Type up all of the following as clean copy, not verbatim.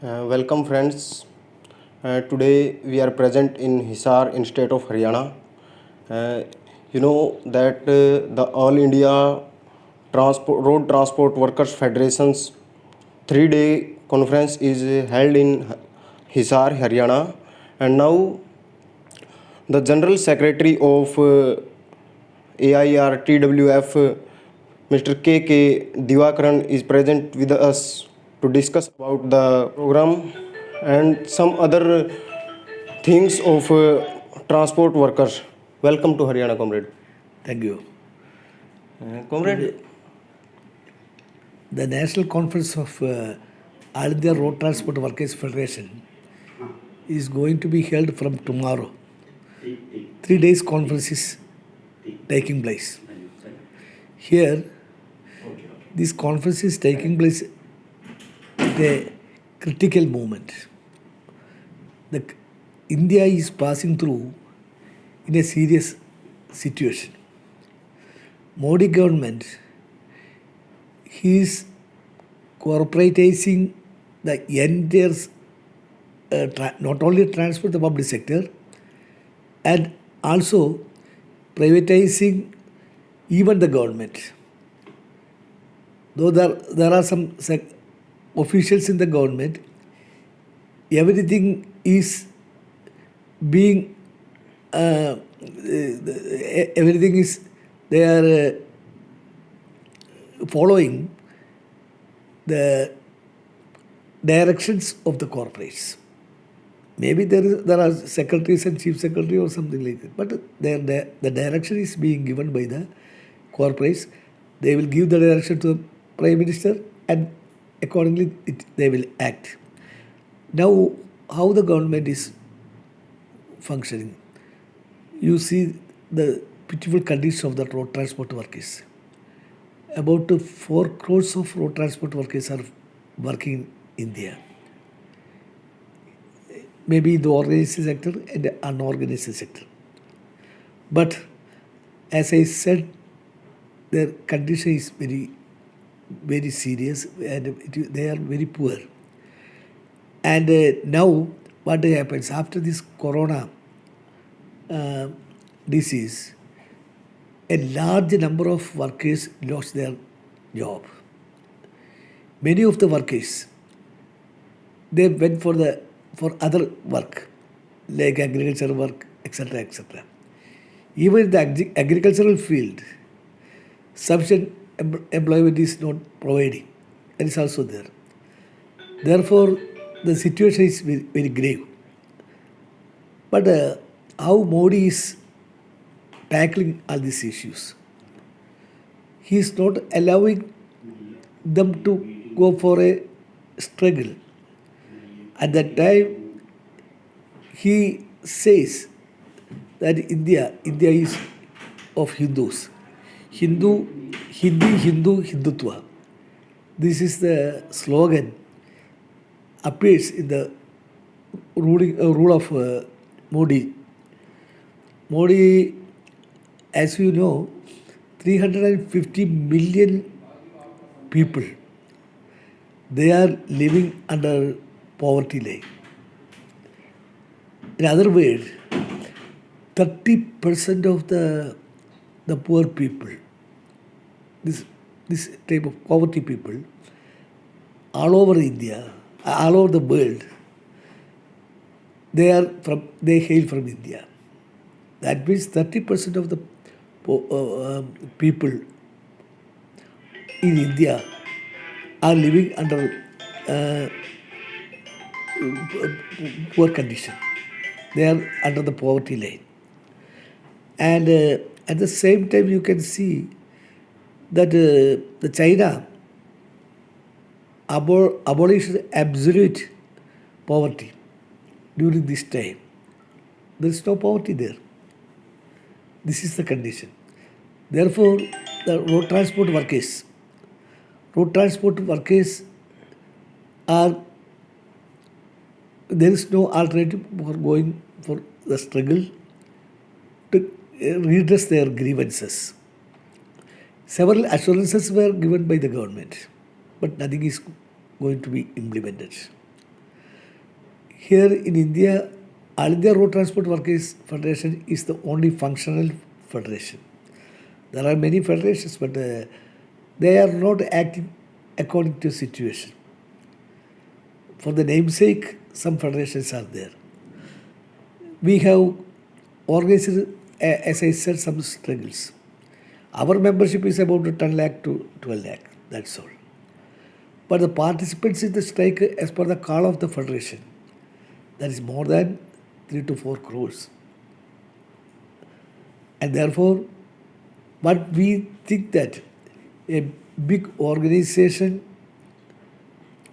Welcome friends. Today we are present in Hisar in state of Haryana. Uh, you know that the All India Road Transport Workers Federation's 3-day conference is held in Hisar, Haryana, and now the General Secretary of AIR TWF, Mr. KK Divakaran, is present with us to discuss about the program and some other things of transport workers. Welcome to Haryana, comrade. Thank you. Comrade, The National Conference of All India Road Transport Workers Federation is going to be held from tomorrow. 3 days conference is taking place. Here, this conference is taking place at a critical moment. The, India is passing through in a serious situation. Modi government is corporatizing the entire, not only transport, the public sector, and also privatizing even the government. Though there are some officials in the government, everything is being, everything is, they are following the directions of the corporates. Maybe there are secretaries and chief secretary or something like that, but the direction is being given by the corporates. They will give the direction to the Prime Minister and accordingly they will act. Now, how the government is functioning? You see the pitiful condition of the road transport workers. About 4 crores of road transport workers are working in India. Maybe in the organized sector and the unorganized sector. But as I said, their condition is very, very serious and they are very poor. And now what happens after this corona disease, a large number of workers lost their job. Many of the workers, they went for other work, like agricultural work, etc., etc. Even in the agricultural field, sufficient employment is not providing. That is also there. Therefore, the situation is very, very grave. But how Modi is tackling all these issues? He is not allowing them to go for a struggle. At that time, he says that India is of Hindus. Hindutva. This is the slogan appears in the rule of Modi. Modi, as you know, 350 million people, they are living under poverty line. In other words, 30% of the poor people, this type of poverty people, all over India, all over the world, they hail from India. That means 30% of the people in India are living under poor condition. They are under the poverty line. And at the same time, you can see that the China abolished absolute poverty during this time. There is no poverty there. This is the condition. Therefore, the road transport workers are, there is no alternative for going for the struggle to redress their grievances. Several assurances were given by the government, but nothing is going to be implemented. Here in India, All India Road Transport Workers Federation is the only functional federation. There are many federations, but they are not acting according to situation. For the namesake, some federations are there. We have organized, as I said, some struggles. Our membership is about 10 lakh to 12 lakh, that's all. But the participants in the strike, as per the call of the federation, that is more than 3 to 4 crores. And therefore, what we think that a big organization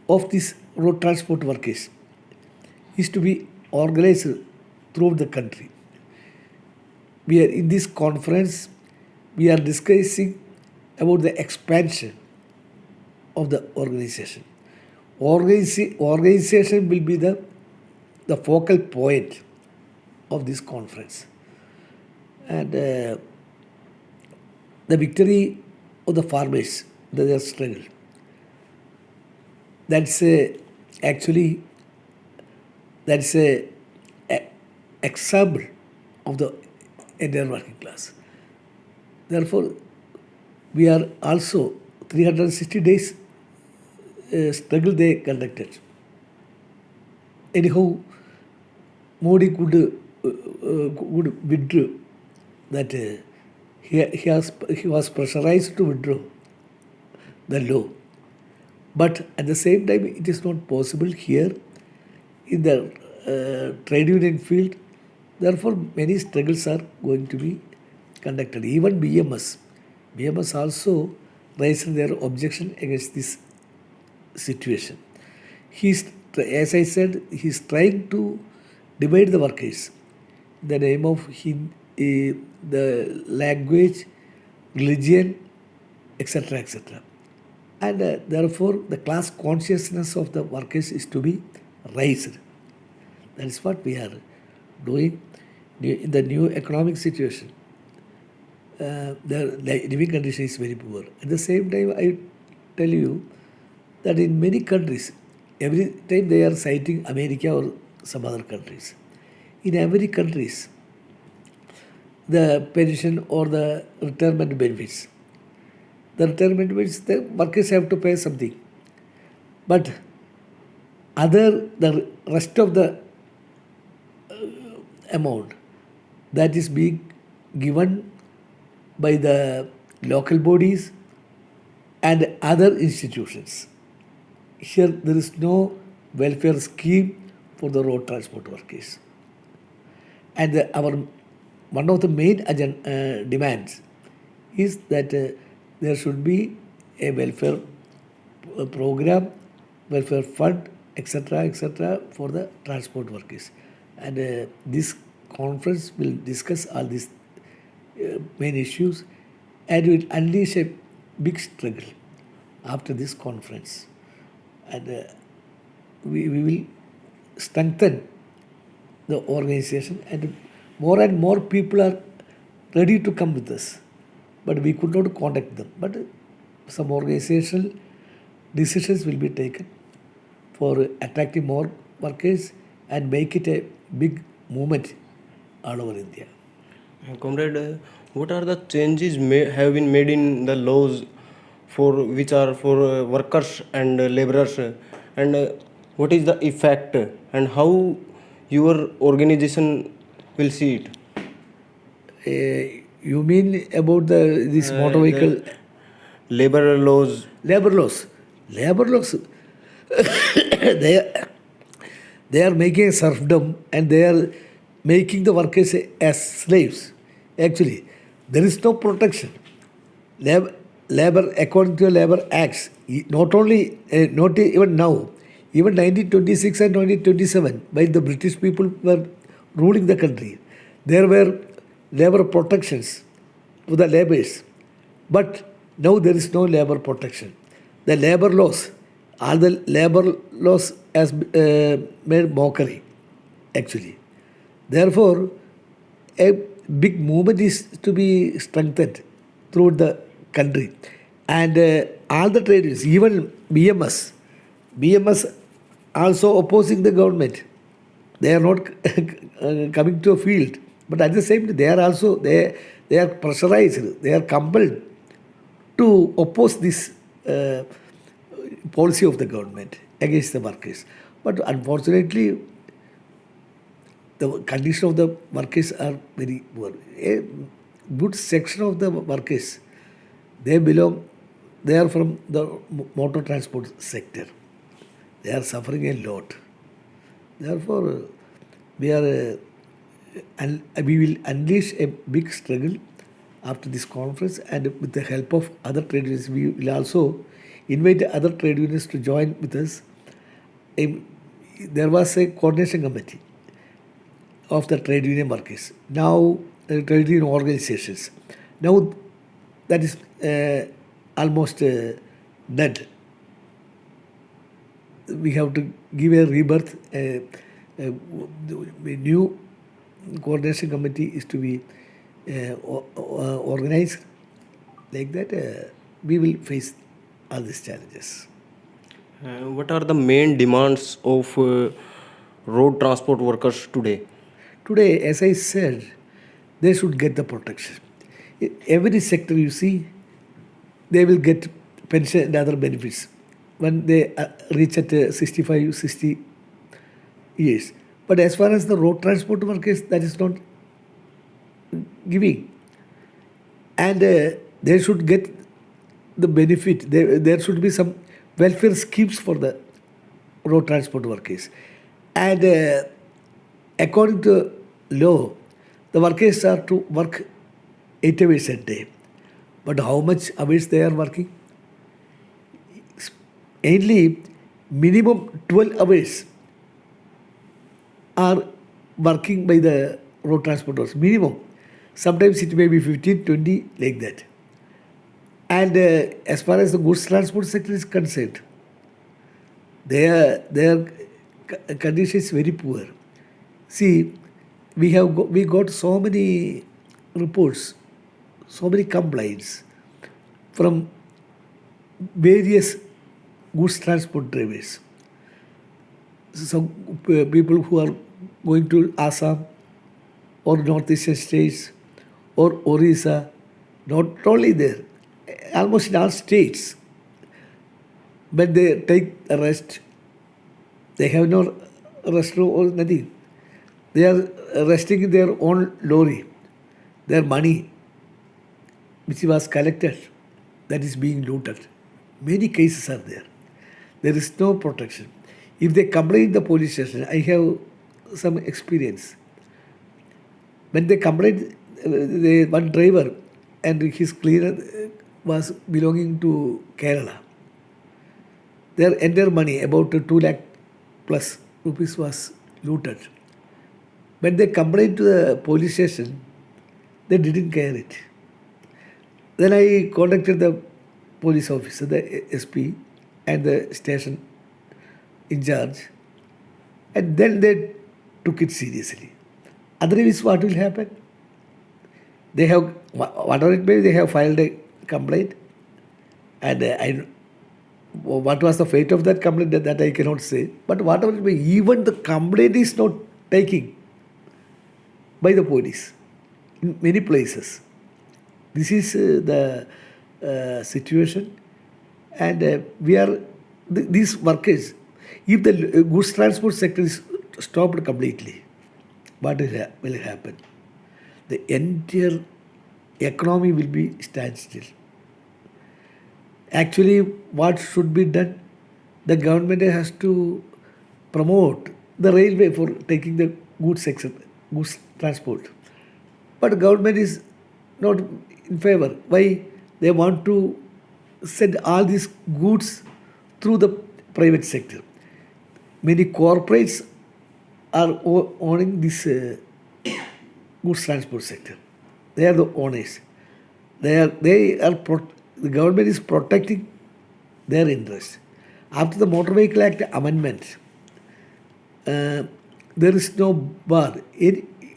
of this road transport workers is to be organized throughout the country. We are in this conference, we are discussing about the expansion of the organization. Organization will be the focal point of this conference. And the victory of the farmers, their struggle. That's actually that's a example of the entire working class. Therefore, we are also 360 days struggle they conducted. Anyhow, Modi could withdraw that he was pressurized to withdraw the law. But at the same time, it is not possible here in the trade union field. Therefore, many struggles are going to be conducted. Even BMS also raised their objection against this situation. As I said, he is trying to divide the workers in the name of the language, religion, etc., etc. And therefore, the class consciousness of the workers is to be raised. That is what we are doing in the new economic situation. The living condition is very poor. At the same time, I tell you that in many countries, every time they are citing America or some other countries. In every countries, the pension or the retirement benefits, the workers have to pay something. But the rest of the amount that is being given by the local bodies and other institutions. Here there is no welfare scheme for the road transport workers. And one of the main demands is that there should be a welfare program, welfare fund, etc., for the transport workers. And this conference will discuss all these main issues and will unleash a big struggle after this conference. And we will strengthen the organization, and more people are ready to come with us. But we could not contact them. But some organizational decisions will be taken for attracting more workers and make it a big movement all over India. Comrade, what are the changes have been made in the laws which are for workers and laborers, and what is the effect and how your organization will see it? You mean about this motor vehicle? Labor laws. Labor laws. They are making a serfdom and they are making the workers as slaves. Actually, there is no protection. Labor, according to the Labor Acts, not even now, even 1926 and 1927, while the British people were ruling the country, there were labor protections for the laborers. But now there is no labor protection. The labor laws, all the labor laws has made mockery, actually. Therefore, a big movement is to be strengthened throughout the country. And all the traders, even BMS also opposing the government. they are not coming to a field, but at the same time they are also they are pressurized, they are compelled to oppose this policy of the government against the workers. But unfortunately, the condition of the workers are very poor. A good section of the workers, they belong, they are from the motor transport sector. They are suffering a lot. Therefore, we are we will unleash a big struggle after this conference, and with the help of other trade unions, we will also invite other trade unions to join with us. There was a coordination committee of the trade union workers. Now, trade union organizations. Now, that is almost dead. We have to give a rebirth. A new coordination committee is to be organized. Like that, we will face all these challenges. What are the main demands of road transport workers today? Today, as I said, they should get the protection. Every sector you see, they will get pension and other benefits when they reach at 65, 60 years. But as far as the road transport workers, that is not giving. And they should get the benefit. There should be some welfare schemes for the road transport workers. And according to law, the workers are to work 8 hours a day. But how much hours they are working? Only minimum 12 hours are working by the road transporters. Minimum. Sometimes it may be 15, 20, like that. And as far as the goods transport sector is concerned, their condition is very poor. See, we got so many reports, so many complaints from various goods transport drivers. Some people who are going to Assam or northeastern states or Orissa, not only there, almost in all states. When they take a rest, they have no restroom or nothing. They are resting in their own lorry. Their money, which was collected, that is being looted. Many cases are there. There is no protection. If they complain in the police station, I have some experience. When they complained, one driver and his cleaner was belonging to Kerala. Their entire money, about 2 lakh plus rupees, was looted. When they complained to the police station, they didn't care it. Then I contacted the police officer, the SP, and the station in charge, and then they took it seriously. Otherwise, what will happen? They have, whatever it may be, they have filed a complaint, and what was the fate of that complaint, that I cannot say. But whatever it may be, even the complaint is not taken by the police in many places. This is the situation, and we are these workers. If the goods transport sector is stopped completely, what will happen? The entire economy will be standstill. Actually, what should be done? The government has to promote the railway for taking the goods transport. But government is not in favor. Why? They want to send all these goods through the private sector. Many corporates are owning this goods transport sector. They are the owners. The government is protecting their interests. After the Motor Vehicle Act amendment, there is no bar.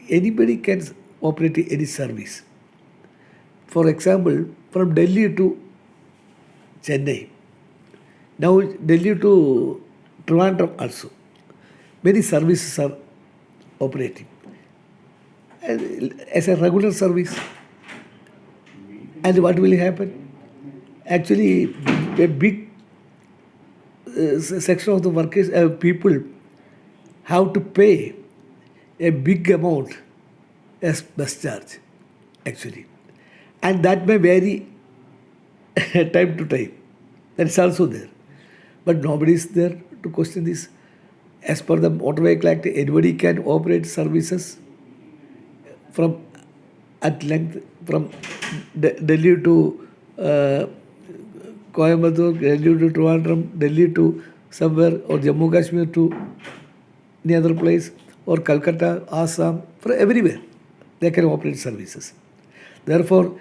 Anybody can operate any service. For example, from Delhi to Chennai, now Delhi to Trivandrum also, many services are operating as a regular service. And what will happen? Actually, a big section of the workers, people have to pay a big amount as bus charge, actually. And that may vary time to time. That's also there. But nobody is there to question this. As per the Motor Vehicle Act, anybody can operate services from at length from Delhi to Coimbatore, Delhi to Trivandrum, Delhi to somewhere, or Jammu Kashmir to any other place, or Calcutta, Assam, for everywhere they can operate services. Therefore,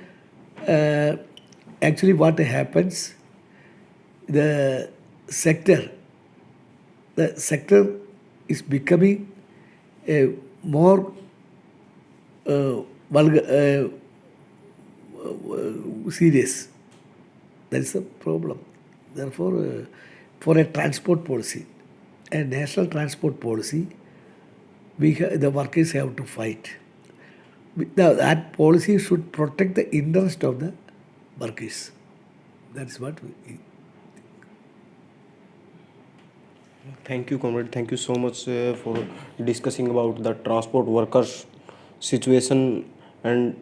actually, what happens, the sector is becoming a more serious. That is the problem. Therefore, for a transport policy, a national transport policy, the workers have to fight. That policy should protect the interest of the workers. That's what we. Thank you, comrade. Thank you so much for discussing about the transport workers situation and